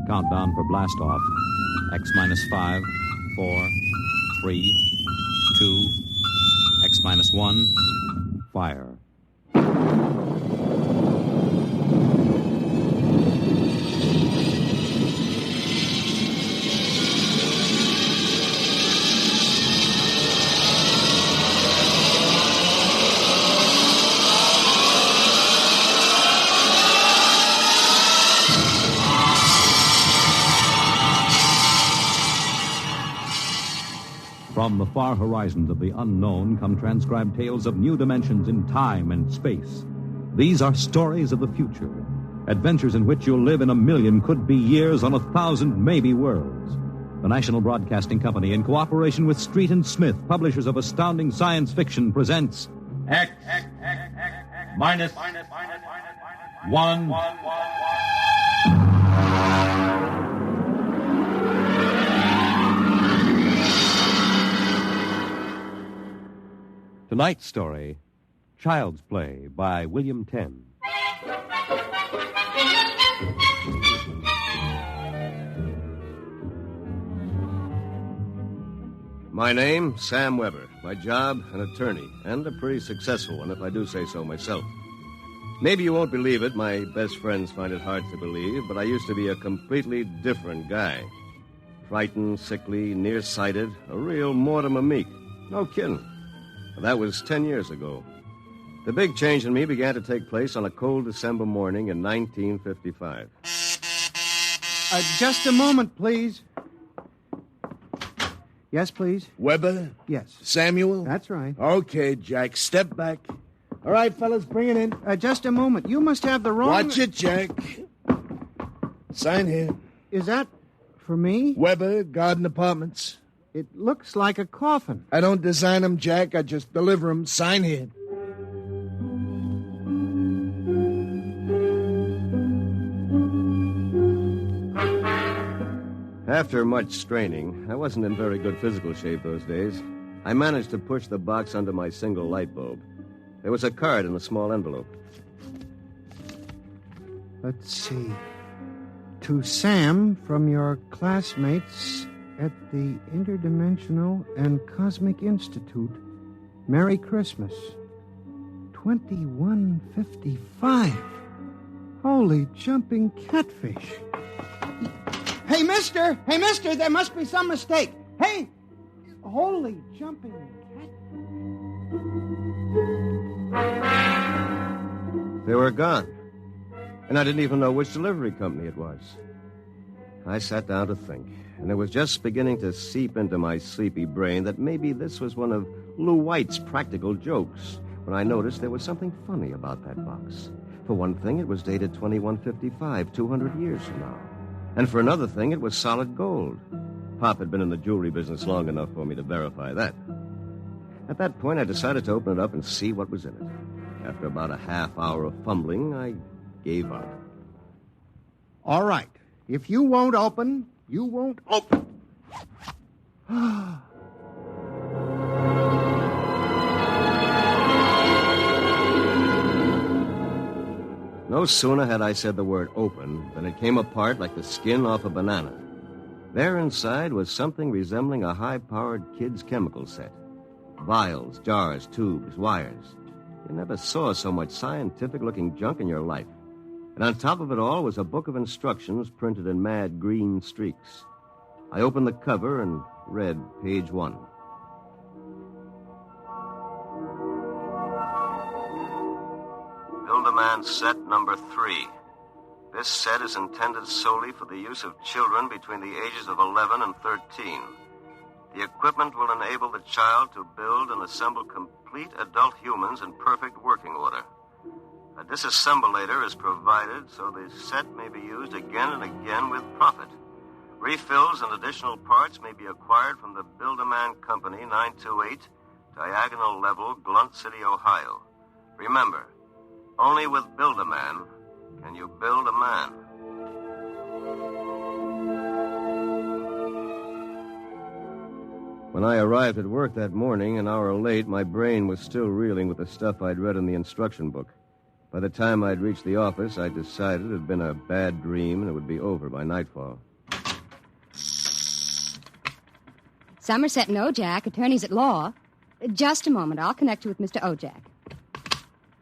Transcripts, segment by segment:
Countdown for blast off. X minus 5, 4, 3, 2, X minus 1, fire. From the far horizons of the unknown come transcribed tales of new dimensions in time and space. These are stories of the future, adventures in which you'll live in 1,000,000 could-be years on 1,000 maybe worlds. The National Broadcasting Company, in cooperation with Street and Smith, publishers of astounding science fiction, presents X minus 1. Tonight's story, Child's Play by William Tenn. My name, Sam Weber. My job, an attorney, and a pretty successful one, if I do say so myself. Maybe you won't believe it. My best friends find it hard to believe, but I used to be a completely different guy. Frightened, sickly, nearsighted, a real Mortimer Meek. No kidding. That was 10 years ago. The big change in me began to take place on a cold December morning in 1955. Just a moment, please. Yes, please. Weber? Yes. Samuel? That's right. Okay, Jack, step back. All right, fellas, bring it in. Just a moment. You must have the wrong... Watch it, Jack. Sign here. Is that for me? Weber, Garden Apartments. It looks like a coffin. I don't design them, Jack. I just deliver them. Sign here. After much straining, I wasn't in very good physical shape those days. I managed to push the box under my single light bulb. There was a card in a small envelope. Let's see. To Sam from your classmates at the Interdimensional and Cosmic Institute. Merry Christmas. 2155. Holy jumping catfish. Hey, mister! Hey, mister! There must be some mistake. Hey! Holy jumping catfish. They were gone. And I didn't even know which delivery company it was. I sat down to think, and it was just beginning to seep into my sleepy brain that maybe this was one of Lou White's practical jokes when I noticed there was something funny about that box. For one thing, it was dated 2155, 200 years from now. And for another thing, it was solid gold. Pop had been in the jewelry business long enough for me to verify that. At that point, I decided to open it up and see what was in it. After about a half hour of fumbling, I gave up. All right. If you won't open, you won't open. No sooner had I said the word open than it came apart like the skin off a banana. There inside was something resembling a high-powered kid's chemical set. Vials, jars, tubes, wires. You never saw so much scientific-looking junk in your life. And on top of it all was a book of instructions printed in mad green streaks. I opened the cover and read page 1. Build-A-Man set number 3. This set is intended solely for the use of children between the ages of 11 and 13. The equipment will enable the child to build and assemble complete adult humans in perfect working order. A disassemblator is provided so the set may be used again and again with profit. Refills and additional parts may be acquired from the Build-A-Man Company, 928, Diagonal Level, Blunt City, Ohio. Remember, only with Build-A-Man can you build a man. When I arrived at work that morning, an hour late, my brain was still reeling with the stuff I'd read in the instruction book. By the time I'd reached the office, I decided it had been a bad dream and it would be over by nightfall. Somerset and Ojak, attorneys at law. Just a moment. I'll connect you with Mr. Ojak.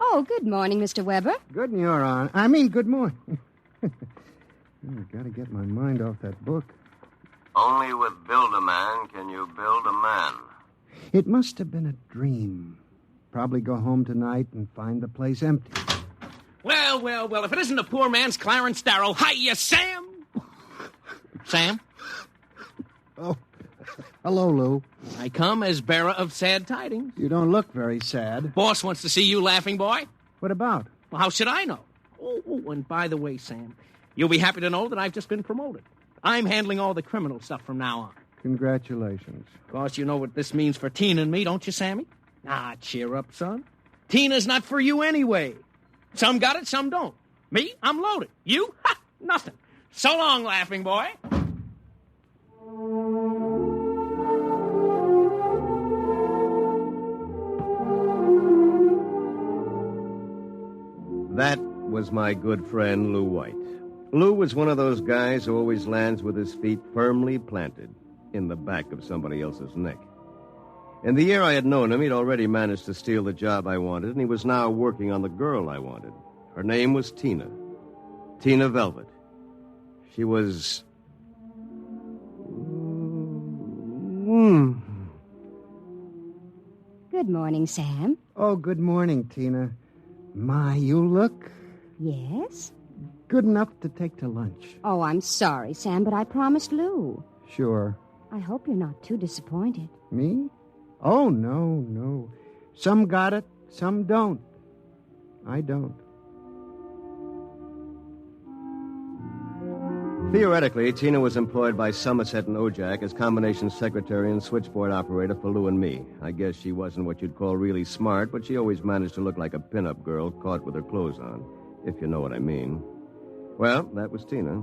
Oh, good morning, Mr. Weber. Good morning. I've got to get my mind off that book. Only with Build-A-Man can you build a man. It must have been a dream. Probably go home tonight and find the place empty. Well, if it isn't a poor man's Clarence Darrow. Hiya, Sam! Sam? Oh, hello, Lou. I come as bearer of sad tidings. You don't look very sad. Boss wants to see you laughing, boy. What about? Well, how should I know? Oh, and by the way, Sam, you'll be happy to know that I've just been promoted. I'm handling all the criminal stuff from now on. Congratulations. Of course, you know what this means for Tina and me, don't you, Sammy? Ah, cheer up, son. Tina's not for you anyway. Some got it, some don't. Me, I'm loaded. You? Ha! Nothing. So long, laughing boy. That was my good friend, Lou White. Lou was one of those guys who always lands with his feet firmly planted in the back of somebody else's neck. In the year I had known him, he'd already managed to steal the job I wanted, and he was now working on the girl I wanted. Her name was Tina. Tina Velvet. She was... Good morning, Sam. Oh, good morning, Tina. My, you look Yes? good enough to take to lunch. Oh, I'm sorry, Sam, but I promised Lou. Sure. I hope you're not too disappointed. Me? Oh, no. Some got it, some don't. I don't. Theoretically, Tina was employed by Somerset and Ojak as combination secretary and switchboard operator for Lou and me. I guess she wasn't what you'd call really smart, but she always managed to look like a pin-up girl caught with her clothes on, if you know what I mean. Well, that was Tina.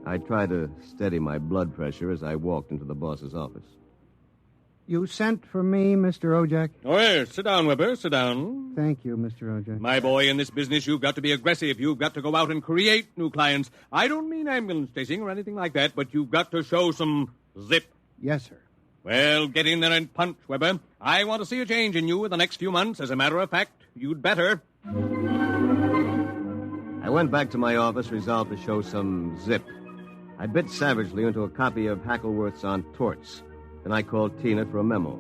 I tried to steady my blood pressure as I walked into the boss's office. You sent for me, Mr. Ojak? Oh, yes. Sit down, Weber. Sit down. Thank you, Mr. Ojak. My boy, in this business, you've got to be aggressive. You've got to go out and create new clients. I don't mean ambulance chasing or anything like that, but you've got to show some zip. Yes, sir. Well, get in there and punch, Weber. I want to see a change in you in the next few months. As a matter of fact, you'd better. I went back to my office resolved to show some zip. I bit savagely into a copy of Hackleworth's On Torts. Then I called Tina for a memo.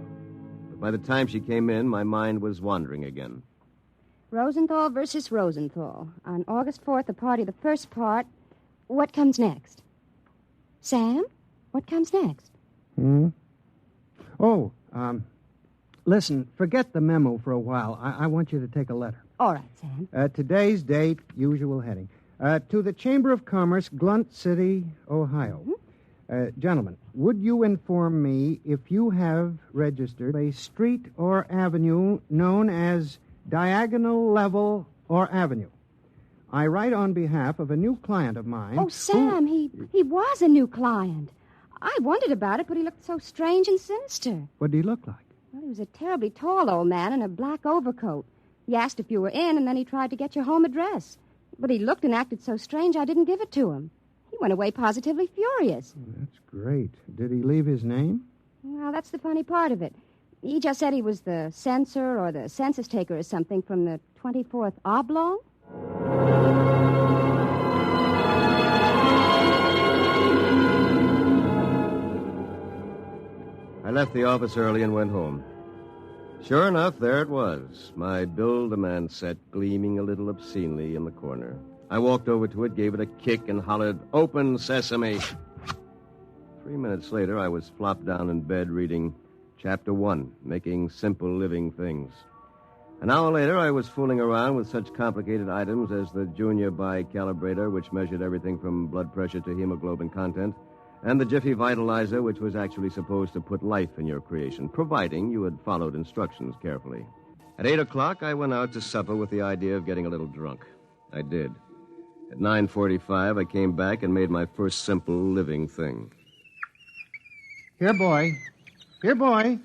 But by the time she came in, my mind was wandering again. Rosenthal versus Rosenthal. On August 4th, the party, the first part. What comes next? Sam? What comes next? Oh, listen, forget the memo for a while. I want you to take a letter. All right, Sam. Today's date, usual heading. To the Chamber of Commerce, Glunt City, Ohio. Gentlemen, would you inform me if you have registered a street or avenue known as Diagonal Level or Avenue? I write on behalf of a new client of mine. Oh, Sam, he was a new client. I wondered about it, but he looked so strange and sinister. What did he look like? Well, he was a terribly tall old man in a black overcoat. He asked if you were in, and then he tried to get your home address. But he looked and acted so strange, I didn't give it to him. He went away positively furious. That's great. Did he leave his name? Well, that's the funny part of it. He just said he was the censor or the census taker or something from the 24th Oblong. I left the office early and went home. Sure enough, there it was, my Build-A-Man set gleaming a little obscenely in the corner. I walked over to it, gave it a kick, and hollered, "Open sesame!" 3 minutes later, I was flopped down in bed reading Chapter 1, Making Simple Living Things. An hour later, I was fooling around with such complicated items as the Junior Bicalibrator, which measured everything from blood pressure to hemoglobin content, and the Jiffy Vitalizer, which was actually supposed to put life in your creation, providing you had followed instructions carefully. At 8 o'clock, I went out to supper with the idea of getting a little drunk. I did. At 9:45, I came back and made my first simple living thing. Here, boy. Here, boy.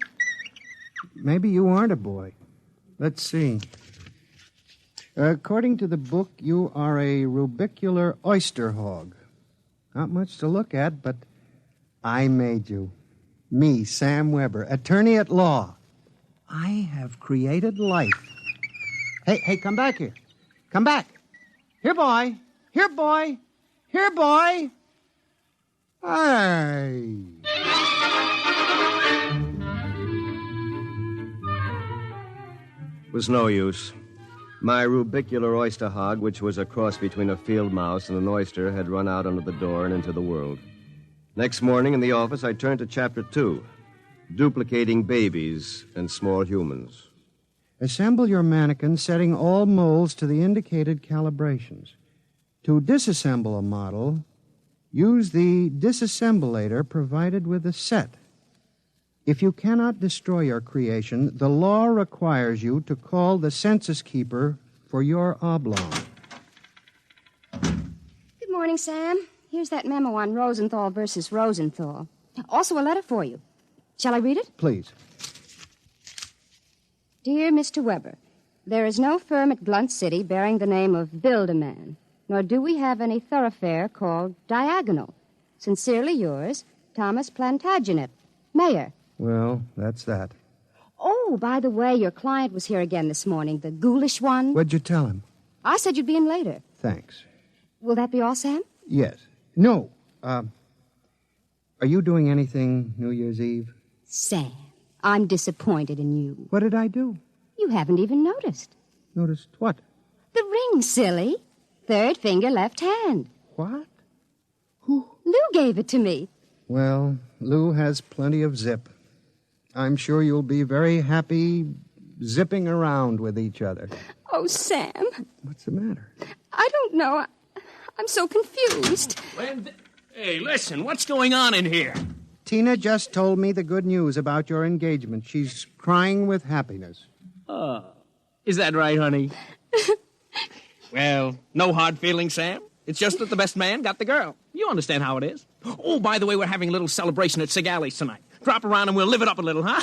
Maybe you aren't a boy. Let's see. According to the book, you are a rubicular oyster hog. Not much to look at, but I made you. Me, Sam Weber, attorney at law. I have created life. Hey, come back here. Come back. Here, boy. Here, boy. Here, boy. Hey. It was no use. My rubicular oyster hog, which was a cross between a field mouse and an oyster, had run out under the door and into the world. Next morning in the office, I turned to Chapter 2, duplicating babies and small humans. Assemble your mannequin, setting all molds to the indicated calibrations. To disassemble a model, use the disassemblator provided with the set. If you cannot destroy your creation, the law requires you to call the census keeper for your oblong. Good morning, Sam. Here's that memo on Rosenthal versus Rosenthal. Also a letter for you. Shall I read it? Please. Dear Mr. Weber, there is no firm at Blunt City bearing the name of Build-A-Man, nor do we have any thoroughfare called Diagonal. Sincerely yours, Thomas Plantagenet, Mayor. Well, that's that. Oh, by the way, your client was here again this morning, the ghoulish one. What'd you tell him? I said you'd be in later. Thanks. Will that be all, Sam? Yes. No. Are you doing anything New Year's Eve? Sam, I'm disappointed in you. What did I do? You haven't even noticed. Noticed what? The ring, silly. Third finger, left hand. What? Lou gave it to me. Well, Lou has plenty of zip. I'm sure you'll be very happy zipping around with each other. Oh, Sam. What's the matter? I don't know. I'm so confused. Hey, listen, what's going on in here? Tina just told me the good news about your engagement. She's crying with happiness. Is that right, honey? Well, no hard feelings, Sam. It's just that the best man got the girl. You understand how it is. Oh, by the way, we're having a little celebration at Sig Alley's tonight. Drop around and we'll live it up a little, huh?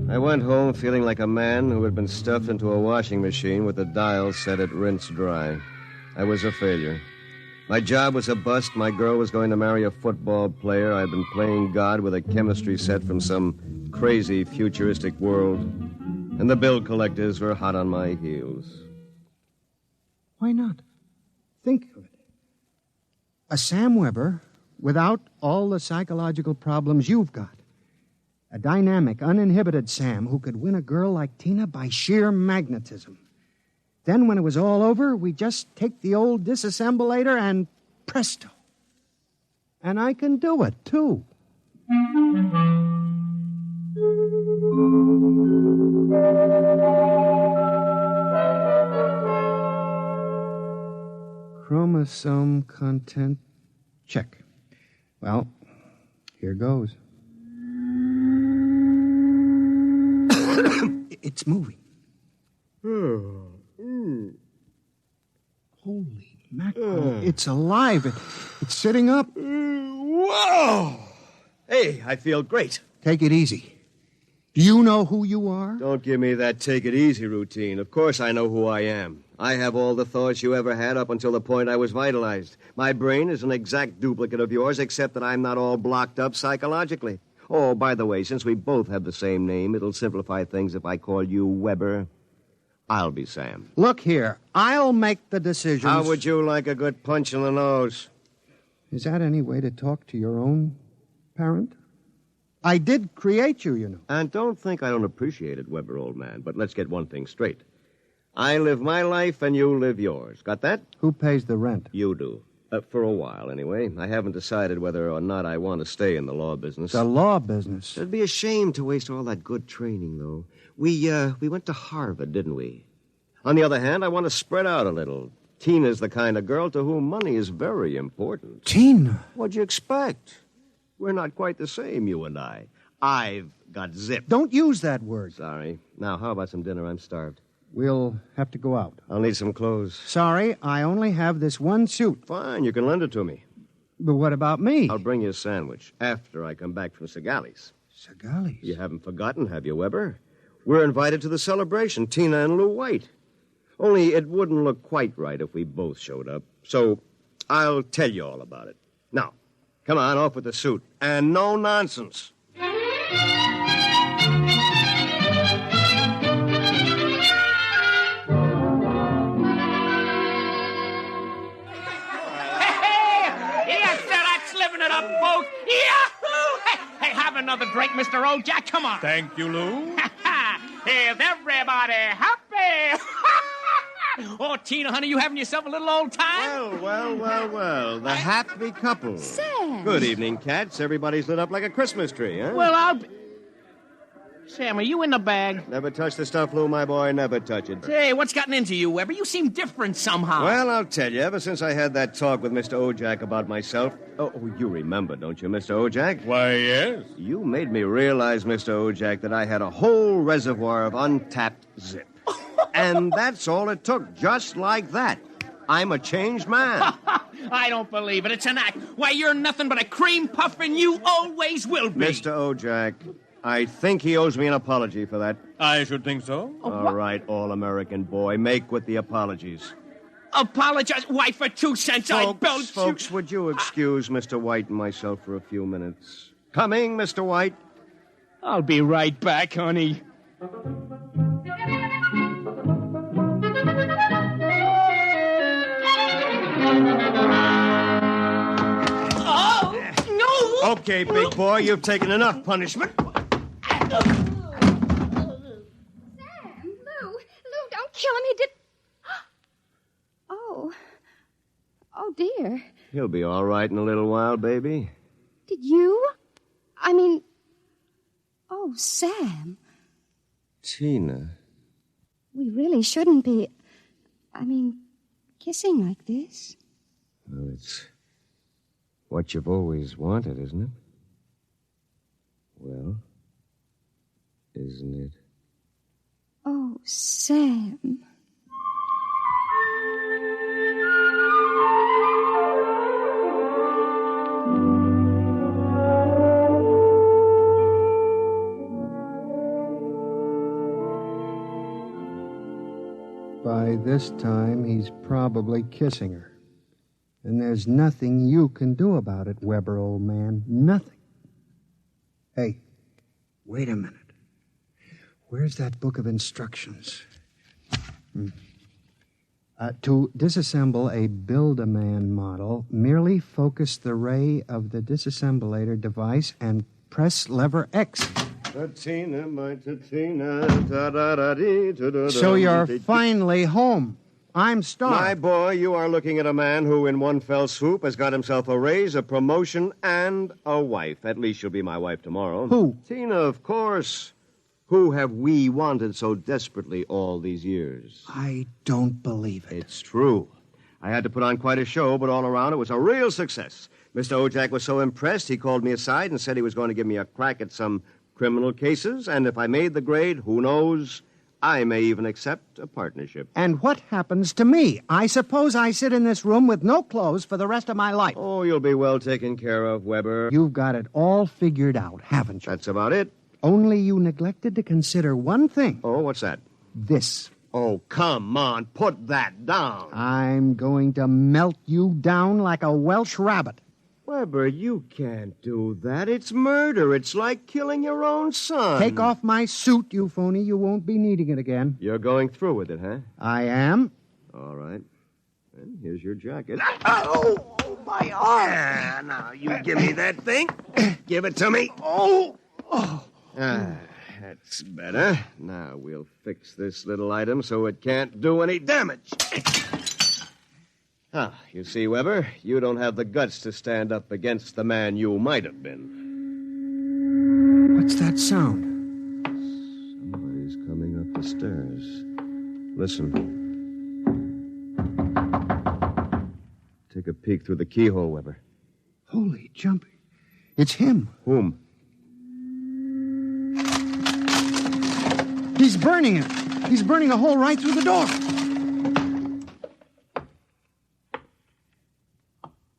I went home feeling like a man who had been stuffed into a washing machine with the dial set at rinse dry. I was a failure. My job was a bust. My girl was going to marry a football player. I'd been playing God with a chemistry set from some crazy futuristic world. And the bill collectors were hot on my heels. Why not? Think of it. A Sam Weber without all the psychological problems you've got. A dynamic, uninhibited Sam who could win a girl like Tina by sheer magnetism. Then when it was all over, we just take the old disassemblator and presto. And I can do it, too. Chromosome content check. Well, here goes. It's moving. Holy mackerel. It's alive. It's sitting up. Whoa! Hey, I feel great. Take it easy. Do you know who you are? Don't give me that take it easy routine. Of course I know who I am. I have all the thoughts you ever had up until the point I was vitalized. My brain is an exact duplicate of yours, except that I'm not all blocked up psychologically. Oh, by the way, since we both have the same name, it'll simplify things if I call you Weber. I'll be Sam. Look here. I'll make the decisions. How would you like a good punch in the nose? Is that any way to talk to your own parent? I did create you, you know. And don't think I don't appreciate it, Weber, old man. But let's get one thing straight. I live my life and you live yours. Got that? Who pays the rent? You do. For a while, anyway. I haven't decided whether or not I want to stay in the law business. The law business? It'd be a shame to waste all that good training, though. We went to Harvard, didn't we? On the other hand, I want to spread out a little. Tina's the kind of girl to whom money is very important. Tina? What'd you expect? We're not quite the same, you and I. I've got zip. Don't use that word. Sorry. Now, how about some dinner? I'm starved. We'll have to go out. I'll need some clothes. Sorry, I only have this one suit. Fine, you can lend it to me. But what about me? I'll bring you a sandwich after I come back from Segali's. Segali's? You haven't forgotten, have you, Weber? We're invited to the celebration, Tina and Lou White. Only it wouldn't look quite right if we both showed up. So I'll tell you all about it. Now, come on, off with the suit. And no nonsense. Folks. Yahoo! Hey, have another drink, Mr. Ojack. Come on. Thank you, Lou. Is everybody happy? Oh, Tina, honey, you having yourself a little old time? Well. The happy couple. Sam. Good evening, cats. Everybody's lit up like a Christmas tree, huh? Well, I'll be... Sam, are you in the bag? Never touch the stuff, Lou, my boy. Never touch it. Hey, what's gotten into you, Weber? You seem different somehow. Well, I'll tell you. Ever since I had that talk with Mr. Ojack about myself... Oh, you remember, don't you, Mr. Ojack? Why, yes. You made me realize, Mr. Ojack, that I had a whole reservoir of untapped zip. And that's all it took, just like that. I'm a changed man. I don't believe it. It's an act. Why, you're nothing but a cream puff, and you always will be. Mr. Ojack, I think he owes me an apology for that. I should think so. All right, all-American boy, make with the apologies. Apologize? Why, for 2 cents, I belch you. Folks, would you excuse Mr. White and myself for a few minutes? Coming, Mr. White. I'll be right back, honey. Oh, no! Okay, big boy, you've taken enough punishment. Sam, Lou, don't kill him. He did... Oh, dear. He'll be all right in a little while, baby. Did you? I mean... Oh, Sam. Tina. We really shouldn't be... kissing like this. Well, it's what you've always wanted, isn't it? Well, isn't it? Oh, Sam. By this time, he's probably kissing her. And there's nothing you can do about it, Weber, old man. Nothing. Hey, wait a minute. Where's that book of instructions? To disassemble a Build-A-Man model, merely focus the ray of the disassemblator device and press lever X. Tina, my Tina, da-da-da-dee, So you're finally home. I'm starved. My boy, you are looking at a man who, in one fell swoop, has got himself a raise, a promotion, and a wife. At least she'll be my wife tomorrow. Who? Tina, of course. Who have we wanted so desperately all these years? I don't believe it. It's true. I had to put on quite a show, but all around it was a real success. Mr. Ojack was so impressed, he called me aside and said he was going to give me a crack at some criminal cases, and if I made the grade, who knows, I may even accept a partnership. And what happens to me? I suppose I sit in this room with no clothes for the rest of my life. Oh, you'll be well taken care of, Weber. You've got it all figured out, haven't you? That's about it. Only you neglected to consider one thing. Oh, what's that? This. Oh, come on, put that down. I'm going to melt you down like a Welsh rabbit. Weber, you can't do that. It's murder. It's like killing your own son. Take off my suit, you phony. You won't be needing it again. You're going through with it, huh? I am. All right. And here's your jacket. Oh, my arm. Ah, now, you give me that thing. Give it to me. Oh. That's better. Now we'll fix this little item so it can't do any damage. You see, Weber, you don't have the guts to stand up against the man you might have been. What's that sound? Somebody's coming up the stairs. Listen. Take a peek through the keyhole, Weber. Holy jumping. It's him. Whom? He's burning it. He's burning a hole right through the door.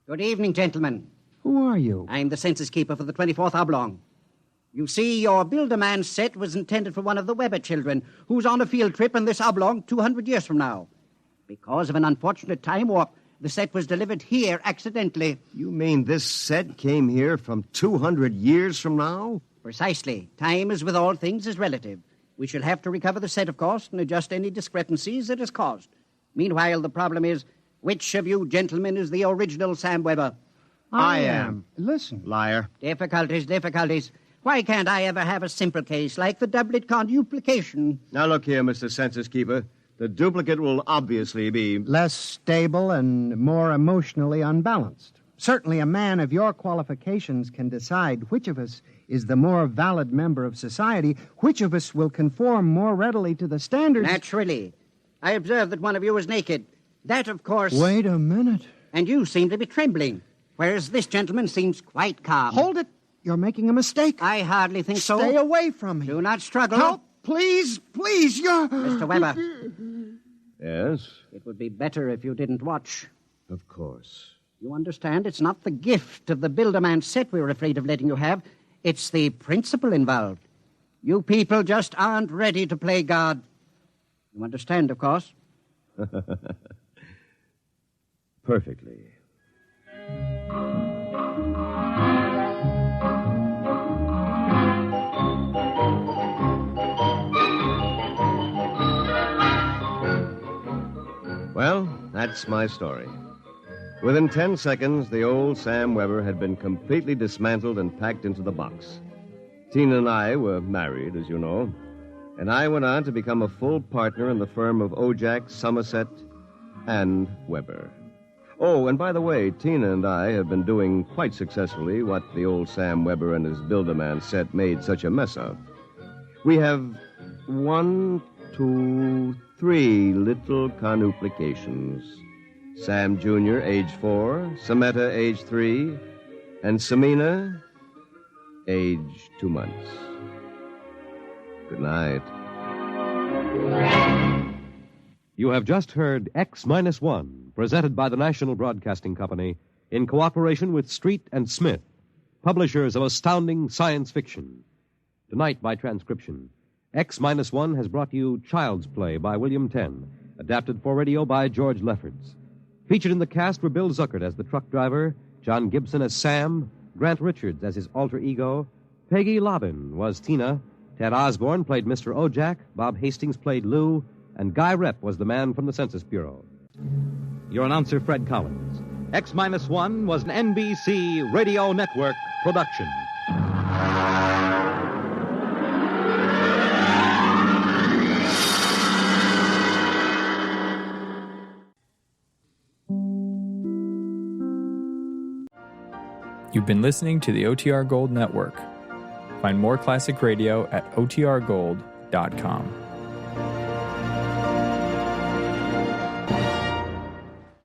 Good evening, gentlemen. Who are you? I'm the census keeper for the 24th Oblong. You see, your Build-A-Man set was intended for one of the Weber children who's on a field trip in this Oblong 200 years from now. Because of an unfortunate time warp, the set was delivered here accidentally. You mean this set came here from 200 years from now? Precisely. Time, as with all things, is relative. We shall have to recover the set, of course, and adjust any discrepancies it has caused. Meanwhile, the problem is, which of you gentlemen is the original Sam Weber? I am. Listen. Liar. Difficulties. Why can't I ever have a simple case like the doublet conduplication? Now look here, Mr. Census Keeper. The duplicate will obviously be Less stable and more emotionally unbalanced. Certainly a man of your qualifications can decide which of us is the more valid member of society, which of us will conform more readily to the standards. Naturally. I observed that one of you was naked. That, of course... Wait a minute. And you seem to be trembling, whereas this gentleman seems quite calm. Hold it. You're making a mistake. I hardly think so. Stay away from me. Do not struggle. Help, please, you're... Mr. Weber. Yes, It would be better if you didn't watch. of course. You understand, it's not the gift of the Build-A-Man set we're afraid of letting you have. It's the principle involved. You people just aren't ready to play God. You understand, of course? Perfectly. Well, that's my story. Within 10 seconds, the old Sam Weber had been completely dismantled and packed into the box. Tina and I were married, as you know, and I went on to become a full partner in the firm of Ojak, Somerset, and Weber. Oh, and by the way, Tina and I have been doing quite successfully what the old Sam Weber and his Build-A-Man set made such a mess of. We have 1, 2, 3 little conuplications. Sam Jr., age 4, Sameta, age 3, and Samina, age 2 months. Good night. You have just heard X-1, presented by the National Broadcasting Company in cooperation with Street and Smith, publishers of astounding science fiction. Tonight, by transcription, X-1 has brought you Child's Play by William Tenn, adapted for radio by George Lefferts. Featured in the cast were Bill Zuckert as the truck driver, John Gibson as Sam, Grant Richards as his alter ego, Peggy Lobbin was Tina, Ted Osborne played Mr. Ojak, Bob Hastings played Lou, and Guy Rep was the man from the Census Bureau. Your announcer, Fred Collins. X-1 was an NBC Radio Network production. You've been listening to the OTR Gold Network. Find more classic radio at otrgold.com.